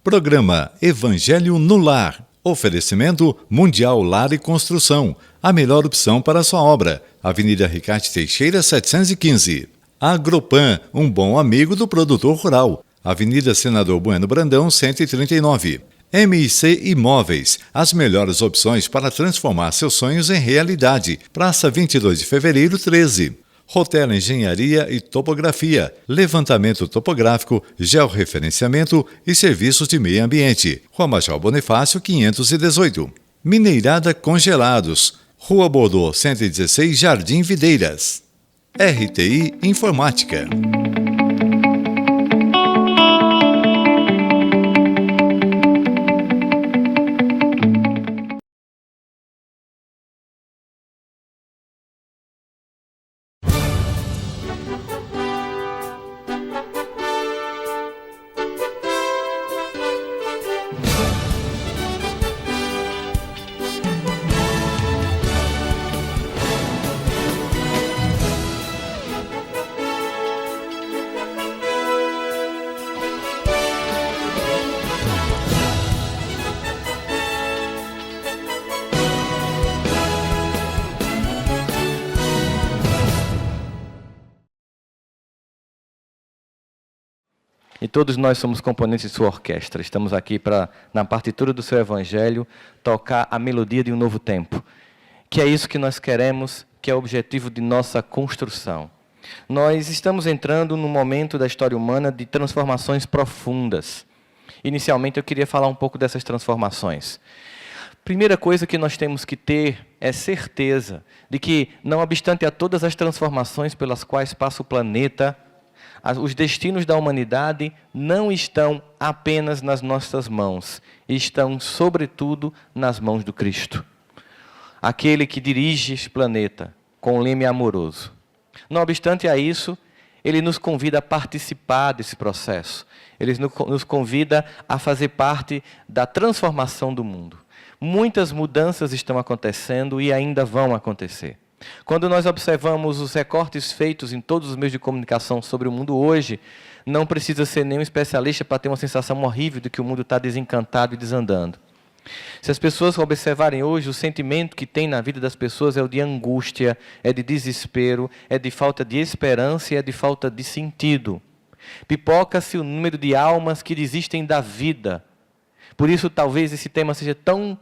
Programa Evangelho no Lar. Oferecimento Mundial Lar e Construção. A melhor opção para a sua obra. Avenida Ricardo Teixeira, 715. Agropan, um bom amigo do produtor rural. Avenida Senador Bueno Brandão, 139. MIC Imóveis, as melhores opções para transformar seus sonhos em realidade. Praça 22 de Fevereiro, 13. Rotella Engenharia e Topografia, levantamento topográfico, georreferenciamento e serviços de meio ambiente. Rua Major Bonifácio, 518. Mineirada Congelados, Rua Bordeaux, 116, Jardim Videiras. RTI Informática. E todos nós somos componentes de sua orquestra. Estamos aqui para, na partitura do seu Evangelho, tocar a melodia de um novo tempo. Que é isso que nós queremos, que é o objetivo de nossa construção. Nós estamos entrando num momento da história humana de transformações profundas. Inicialmente, eu queria falar um pouco dessas transformações. Primeira coisa que nós temos que ter é certeza de que, não obstante a todas as transformações pelas quais passa o planeta, os destinos da humanidade não estão apenas nas nossas mãos, estão, sobretudo, nas mãos do Cristo. Aquele que dirige este planeta com um leme amoroso. Não obstante a isso, ele nos convida a participar desse processo. Ele nos convida a fazer parte da transformação do mundo. Muitas mudanças estão acontecendo e ainda vão acontecer. Quando nós observamos os recortes feitos em todos os meios de comunicação sobre o mundo hoje, não precisa ser nenhum especialista para ter uma sensação horrível de que o mundo está desencantado e desandando. Se as pessoas observarem hoje, o sentimento que tem na vida das pessoas é o de angústia, é de desespero, é de falta de esperança e é de falta de sentido. Pipoca-se o número de almas que desistem da vida. Por isso, talvez esse tema seja tão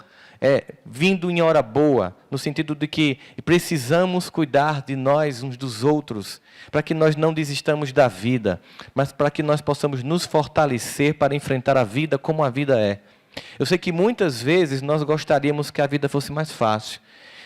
vindo em hora boa, no sentido de que precisamos cuidar de nós uns dos outros, para que nós não desistamos da vida, mas para que nós possamos nos fortalecer para enfrentar a vida como a vida é. Eu sei que muitas vezes nós gostaríamos que a vida fosse mais fácil.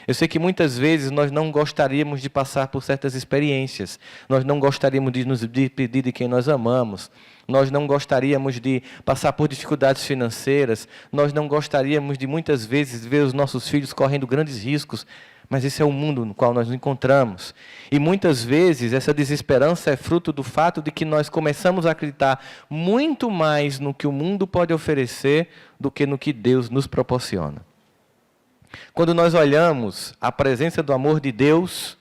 Eu sei que muitas vezes nós não gostaríamos de passar por certas experiências. Nós não gostaríamos de nos despedir de quem nós amamos. Nós não gostaríamos de passar por dificuldades financeiras. Nós não gostaríamos de, muitas vezes, ver os nossos filhos correndo grandes riscos. Mas esse é o mundo no qual nós nos encontramos. E muitas vezes essa desesperança é fruto do fato de que nós começamos a acreditar muito mais no que o mundo pode oferecer do que no que Deus nos proporciona. Quando nós olhamos a presença do amor de Deus,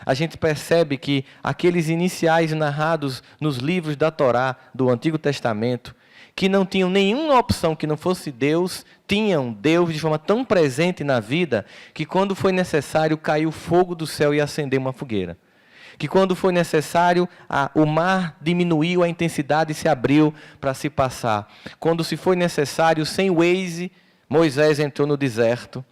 a gente percebe que aqueles iniciais narrados nos livros da Torá, do Antigo Testamento, que não tinham nenhuma opção que não fosse Deus, tinham Deus de forma tão presente na vida, que quando foi necessário, caiu fogo do céu e acendeu uma fogueira. Que quando foi necessário, o mar diminuiu a intensidade e se abriu para se passar. Quando se foi necessário, sem Waze, Moisés entrou no deserto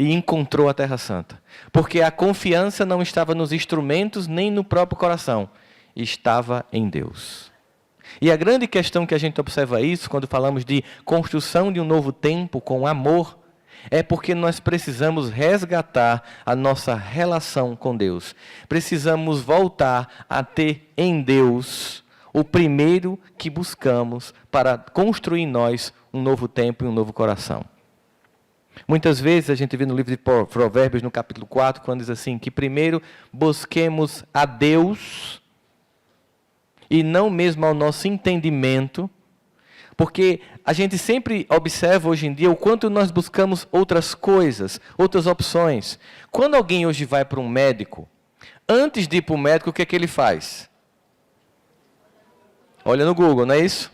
e encontrou a Terra Santa. Porque a confiança não estava nos instrumentos, nem no próprio coração. Estava em Deus. E a grande questão que a gente observa isso, quando falamos de construção de um novo tempo com amor, é porque nós precisamos resgatar a nossa relação com Deus. Precisamos voltar a ter em Deus o primeiro que buscamos para construir em nós um novo tempo e um novo coração. Muitas vezes a gente vê no livro de Provérbios, no capítulo 4, quando diz assim, que primeiro busquemos a Deus e não mesmo ao nosso entendimento, porque a gente sempre observa hoje em dia o quanto nós buscamos outras coisas, outras opções. Quando alguém hoje vai para um médico, antes de ir para o médico, o que é que ele faz? Olha no Google, não é isso?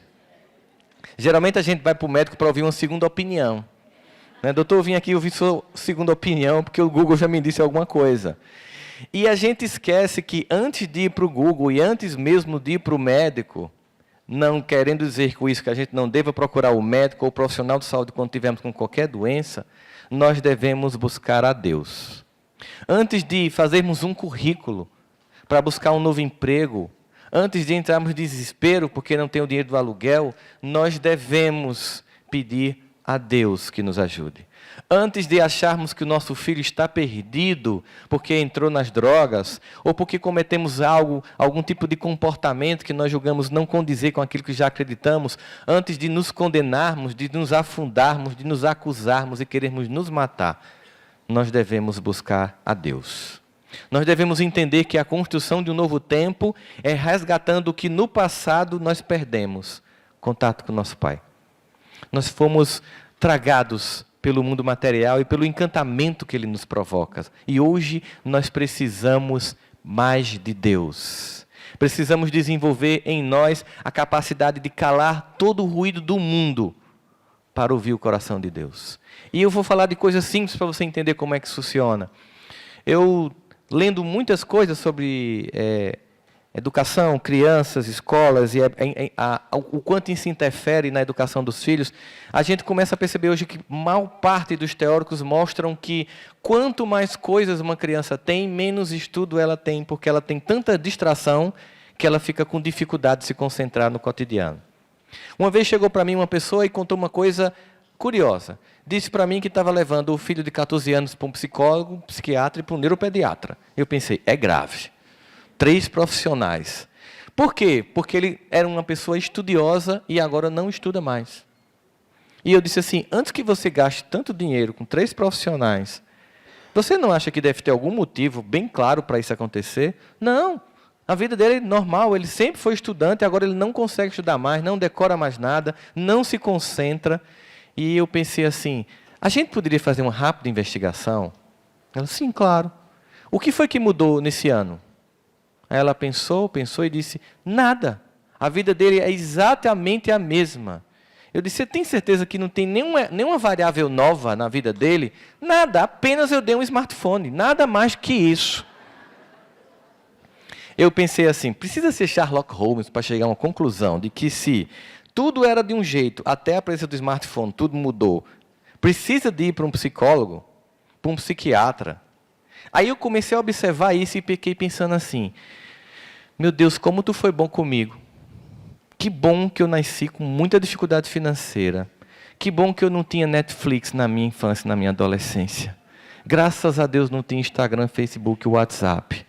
Geralmente a gente vai para o médico para ouvir uma segunda opinião. Né? Doutor, eu vim aqui ouvir sua segunda opinião, porque o Google já me disse alguma coisa. E a gente esquece que antes de ir para o Google e antes mesmo de ir para o médico, não querendo dizer com isso que a gente não deva procurar o médico ou o profissional de saúde quando tivermos com qualquer doença, nós devemos buscar a Deus. Antes de fazermos um currículo para buscar um novo emprego, antes de entrarmos em desespero porque não tem o dinheiro do aluguel, nós devemos pedir a Deus que nos ajude. Antes de acharmos que o nosso filho está perdido porque entrou nas drogas, ou porque cometemos algum tipo de comportamento que nós julgamos não condizer com aquilo que já acreditamos, antes de nos condenarmos, de nos afundarmos, de nos acusarmos e querermos nos matar, nós devemos buscar a Deus. Nós devemos entender que a construção de um novo tempo é resgatando o que no passado nós perdemos, contato com o nosso Pai. Nós fomos tragados pelo mundo material e pelo encantamento que ele nos provoca. E hoje nós precisamos mais de Deus. Precisamos desenvolver em nós a capacidade de calar todo o ruído do mundo para ouvir o coração de Deus. E eu vou falar de coisas simples para você entender como é que isso funciona. Eu, lendo muitas coisas sobre educação, crianças, escolas, e o quanto isso interfere na educação dos filhos, a gente começa a perceber hoje que maior parte dos teóricos mostram que quanto mais coisas uma criança tem, menos estudo ela tem, porque ela tem tanta distração que ela fica com dificuldade de se concentrar no cotidiano. Uma vez chegou para mim uma pessoa e contou uma coisa curiosa. Disse para mim que estava levando o filho de 14 anos para um psicólogo, um psiquiatra e para um neuropediatra. Eu pensei, é grave. 3 profissionais. Por quê? Porque ele era uma pessoa estudiosa e agora não estuda mais. E eu disse assim, antes que você gaste tanto dinheiro com 3 profissionais, você não acha que deve ter algum motivo bem claro para isso acontecer? Não. A vida dele é normal, ele sempre foi estudante, agora ele não consegue estudar mais, não decora mais nada, não se concentra. E eu pensei assim, a gente poderia fazer uma rápida investigação? Ela, sim, claro. O que foi que mudou nesse ano? Aí ela pensou e disse, nada. A vida dele é exatamente a mesma. Eu disse, você tem certeza que não tem nenhuma variável nova na vida dele? Nada, apenas eu dei um smartphone, nada mais que isso. Eu pensei assim, precisa ser Sherlock Holmes para chegar a uma conclusão de que se tudo era de um jeito, até a presença do smartphone, tudo mudou, precisa de ir para um psicólogo, para um psiquiatra. Aí eu comecei a observar isso e fiquei pensando assim, meu Deus, como tu foi bom comigo. Que bom que eu nasci com muita dificuldade financeira. Que bom que eu não tinha Netflix na minha infância, na minha adolescência. Graças a Deus não tinha Instagram, Facebook, WhatsApp.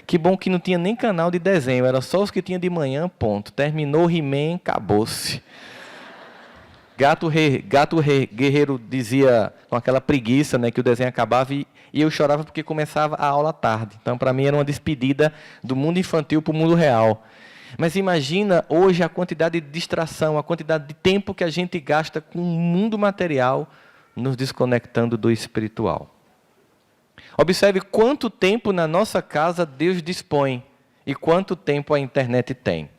Que bom que não tinha nem canal de desenho, era só os que tinha de manhã, ponto. Terminou He-Man, acabou-se. Gato Guerreiro dizia com aquela preguiça, né, que o desenho acabava e eu chorava porque começava a aula tarde. Então, para mim, era uma despedida do mundo infantil para o mundo real. Mas imagina hoje a quantidade de distração, a quantidade de tempo que a gente gasta com o mundo material, nos desconectando do espiritual. Observe quanto tempo na nossa casa Deus dispõe e quanto tempo a internet tem.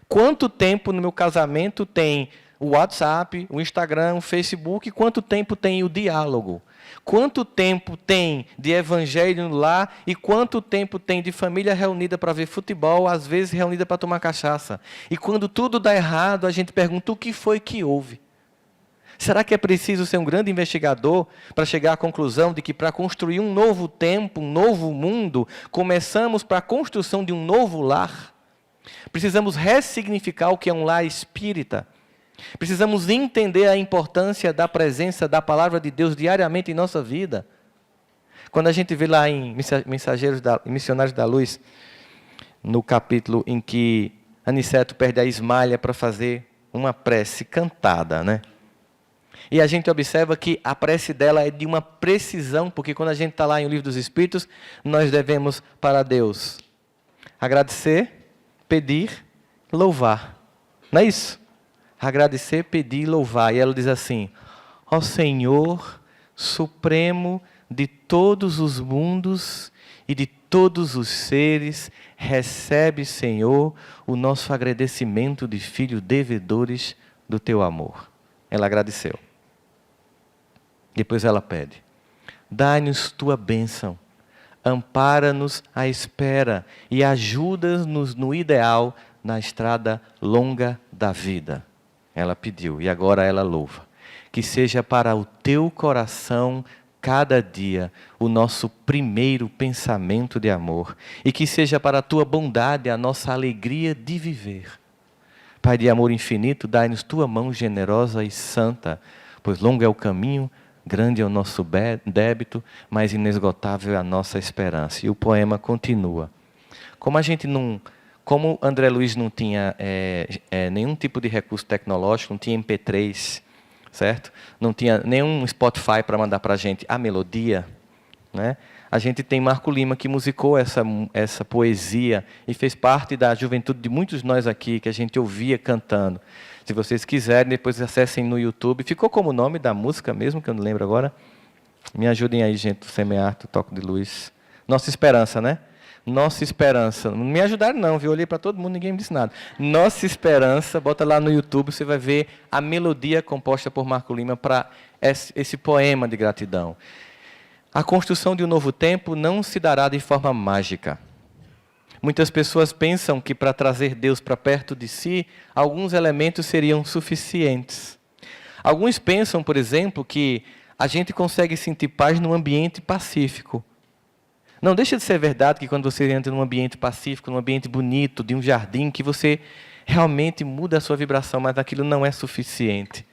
Quanto tempo no meu casamento tem o WhatsApp, o Instagram, o Facebook, quanto tempo tem o diálogo? Quanto tempo tem de evangelho lá e quanto tempo tem de família reunida para ver futebol, às vezes reunida para tomar cachaça? E quando tudo dá errado, a gente pergunta o que foi que houve? Será que é preciso ser um grande investigador para chegar à conclusão de que para construir um novo tempo, um novo mundo, começamos para a construção de um novo lar? Precisamos ressignificar o que é um lar espírita. Precisamos entender a importância da presença da Palavra de Deus diariamente em nossa vida. Quando a gente vê lá em Missionários da Luz, no capítulo em que Aniceto perde a esmalha para fazer uma prece cantada, né? E a gente observa que a prece dela é de uma precisão, porque quando a gente está lá em O Livro dos Espíritos, nós devemos para Deus agradecer, pedir, louvar. Não é isso? Agradecer, pedir e louvar. E ela diz assim, ó Senhor, Supremo de todos os mundos e de todos os seres, recebe, Senhor, o nosso agradecimento de filhos devedores do teu amor. Ela agradeceu. Depois ela pede: dai-nos tua bênção, ampara-nos à espera e ajuda-nos no ideal, na estrada longa da vida. Ela pediu e agora ela louva. Que seja para o teu coração, cada dia, o nosso primeiro pensamento de amor. E que seja para a tua bondade a nossa alegria de viver. Pai de amor infinito, dai-nos tua mão generosa e santa, pois longo é o caminho, grande é o nosso débito, mas inesgotável é a nossa esperança. E o poema continua. Como André Luiz não tinha nenhum tipo de recurso tecnológico, não tinha MP3, certo? Não tinha nenhum Spotify para mandar para a gente a melodia, né? A gente tem Marco Lima, que musicou essa poesia e fez parte da juventude de muitos de nós aqui, que a gente ouvia cantando. Se vocês quiserem, depois acessem no YouTube. Ficou como o nome da música mesmo, que eu não lembro agora? Me ajudem aí, gente, do Semear, do Toque de Luz. Nossa Esperança, né? Nossa Esperança. Não me ajudaram não, viu? Eu olhei para todo mundo, ninguém me disse nada. Nossa Esperança, bota lá no YouTube, você vai ver a melodia composta por Marco Lima para esse poema de gratidão. A construção de um novo tempo não se dará de forma mágica. Muitas pessoas pensam que para trazer Deus para perto de si, alguns elementos seriam suficientes. Alguns pensam, por exemplo, que a gente consegue sentir paz num ambiente pacífico. Não deixa de ser verdade que quando você entra num ambiente pacífico, num ambiente bonito, de um jardim, que você realmente muda a sua vibração, mas aquilo não é suficiente.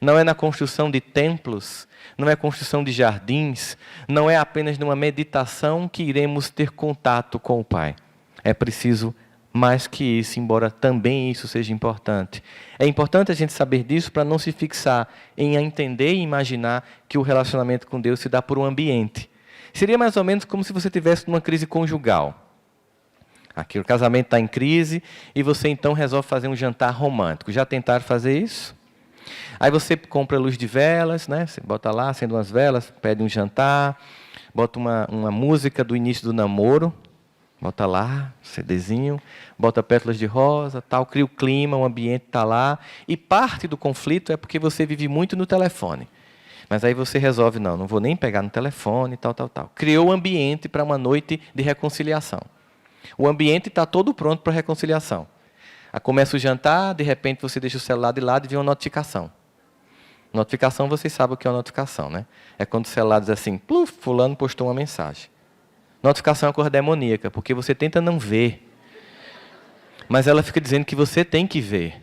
Não é na construção de templos, não é construção de jardins, não é apenas numa meditação que iremos ter contato com o Pai. É preciso mais que isso, embora também isso seja importante. É importante a gente saber disso para não se fixar em entender e imaginar que o relacionamento com Deus se dá por um ambiente. Seria mais ou menos como se você estivesse numa crise conjugal. Aqui o casamento está em crise e você então resolve fazer um jantar romântico. Já tentaram fazer isso? Aí você compra luz de velas, né? Você bota lá, acende umas velas, pede um jantar, bota uma música do início do namoro, bota lá, CDzinho, bota pétalas de rosa, tal, cria o clima, o ambiente está lá. E parte do conflito é porque você vive muito no telefone. Mas aí você resolve, não vou nem pegar no telefone, tal. Criou o ambiente para uma noite de reconciliação. O ambiente está todo pronto para reconciliação. Aí começa o jantar, de repente você deixa o celular de lado e vê uma notificação. Notificação, vocês sabem o que é uma notificação, né? É quando o celular diz assim, pluf, fulano postou uma mensagem. Notificação é uma coisa demoníaca, porque você tenta não ver. Mas ela fica dizendo que você tem que ver.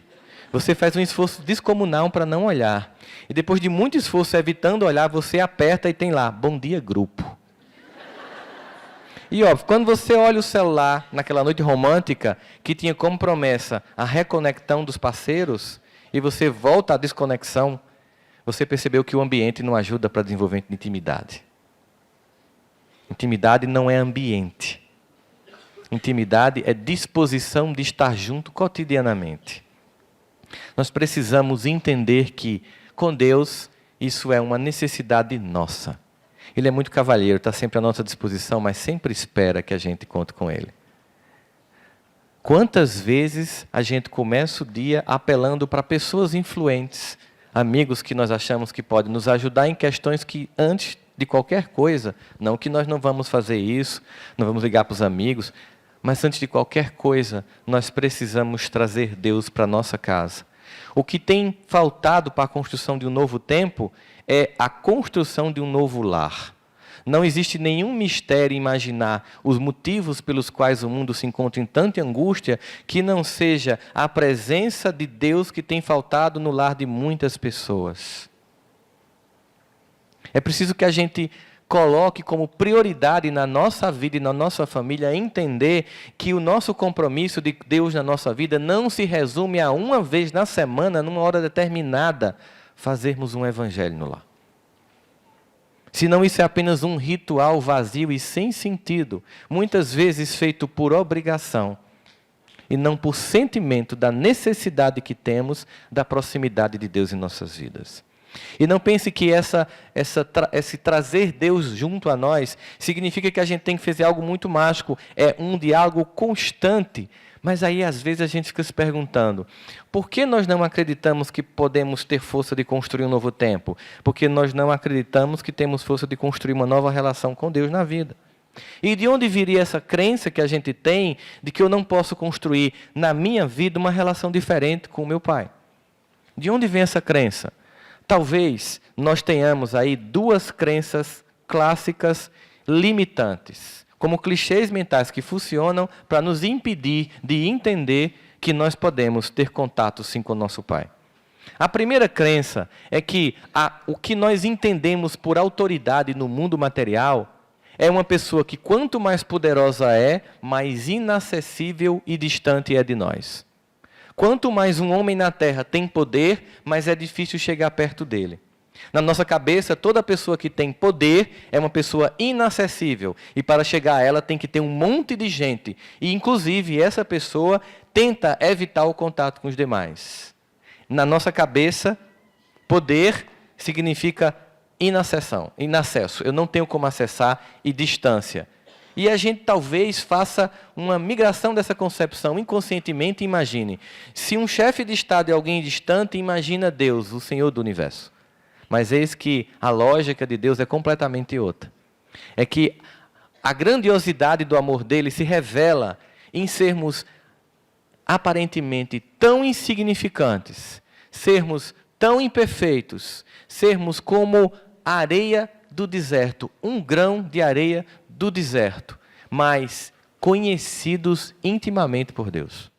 Você faz um esforço descomunal para não olhar. E depois de muito esforço evitando olhar, você aperta e tem lá, bom dia, grupo. E óbvio, quando você olha o celular naquela noite romântica, que tinha como promessa a reconexão dos parceiros, e você volta à desconexão, você percebeu que o ambiente não ajuda para desenvolvimento de intimidade. Intimidade não é ambiente. Intimidade é disposição de estar junto cotidianamente. Nós precisamos entender que, com Deus, isso é uma necessidade nossa. Ele é muito cavalheiro, está sempre à nossa disposição, mas sempre espera que a gente conte com Ele. Quantas vezes a gente começa o dia apelando para pessoas influentes, amigos que nós achamos que podem nos ajudar em questões que, antes de qualquer coisa, não que nós não vamos fazer isso, não vamos ligar para os amigos, mas antes de qualquer coisa, nós precisamos trazer Deus para a nossa casa. O que tem faltado para a construção de um novo tempo é a construção de um novo lar. Não existe nenhum mistério em imaginar os motivos pelos quais o mundo se encontra em tanta angústia que não seja a presença de Deus que tem faltado no lar de muitas pessoas. É preciso que a gente coloque como prioridade na nossa vida e na nossa família entender que o nosso compromisso de Deus na nossa vida não se resume a uma vez na semana, numa hora determinada, fazermos um evangelho no lar. Senão isso é apenas um ritual vazio e sem sentido, muitas vezes feito por obrigação e não por sentimento da necessidade que temos da proximidade de Deus em nossas vidas. E não pense que esse trazer Deus junto a nós significa que a gente tem que fazer algo muito mágico. É um diálogo constante Mas aí, às vezes, a gente fica se perguntando, por que nós não acreditamos que podemos ter força de construir um novo tempo? Porque nós não acreditamos que temos força de construir uma nova relação com Deus na vida. E de onde viria essa crença que a gente tem de que eu não posso construir na minha vida uma relação diferente com o meu Pai? De onde vem essa crença? Talvez nós tenhamos aí duas crenças clássicas limitantes, como clichês mentais que funcionam para nos impedir de entender que nós podemos ter contato sim com o nosso Pai. A primeira crença é que o que nós entendemos por autoridade no mundo material é uma pessoa que quanto mais poderosa é, mais inacessível e distante é de nós. Quanto mais um homem na terra tem poder, mais é difícil chegar perto dele. Na nossa cabeça, toda pessoa que tem poder é uma pessoa inacessível. E para chegar a ela tem que ter um monte de gente. E, inclusive, essa pessoa tenta evitar o contato com os demais. Na nossa cabeça, poder significa inacesso. Eu não tenho como acessar e distância. E a gente talvez faça uma migração dessa concepção inconscientemente. Imagine, se um chefe de Estado é alguém distante, imagina Deus, o Senhor do Universo. Mas eis que a lógica de Deus é completamente outra. É que a grandiosidade do amor dele se revela em sermos aparentemente tão insignificantes, sermos tão imperfeitos, sermos como a areia do deserto, um grão de areia do deserto, mas conhecidos intimamente por Deus.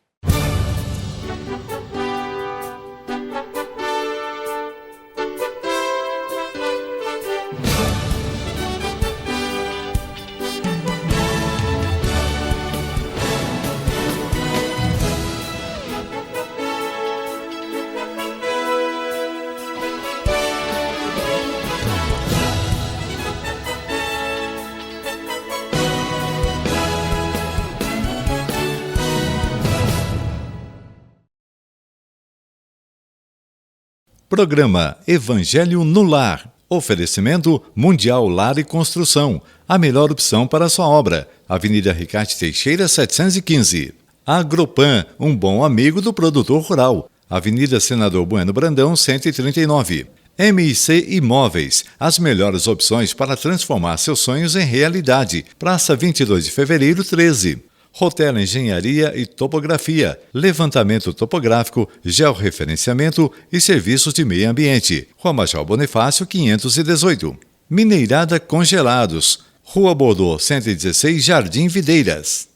Programa Evangelho no Lar. Oferecimento Mundial Lar e Construção. A melhor opção para a sua obra. Avenida Ricardo Teixeira, 715. Agropan, um bom amigo do produtor rural. Avenida Senador Bueno Brandão, 139. MIC Imóveis, as melhores opções para transformar seus sonhos em realidade. Praça 22 de Fevereiro, 13. Rotel Engenharia e Topografia, levantamento topográfico, georreferenciamento e serviços de meio ambiente. Rua Major Bonifácio, 518. Mineirada Congelados, Rua Bordeaux, 116, Jardim Videiras.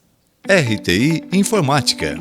RTI Informática.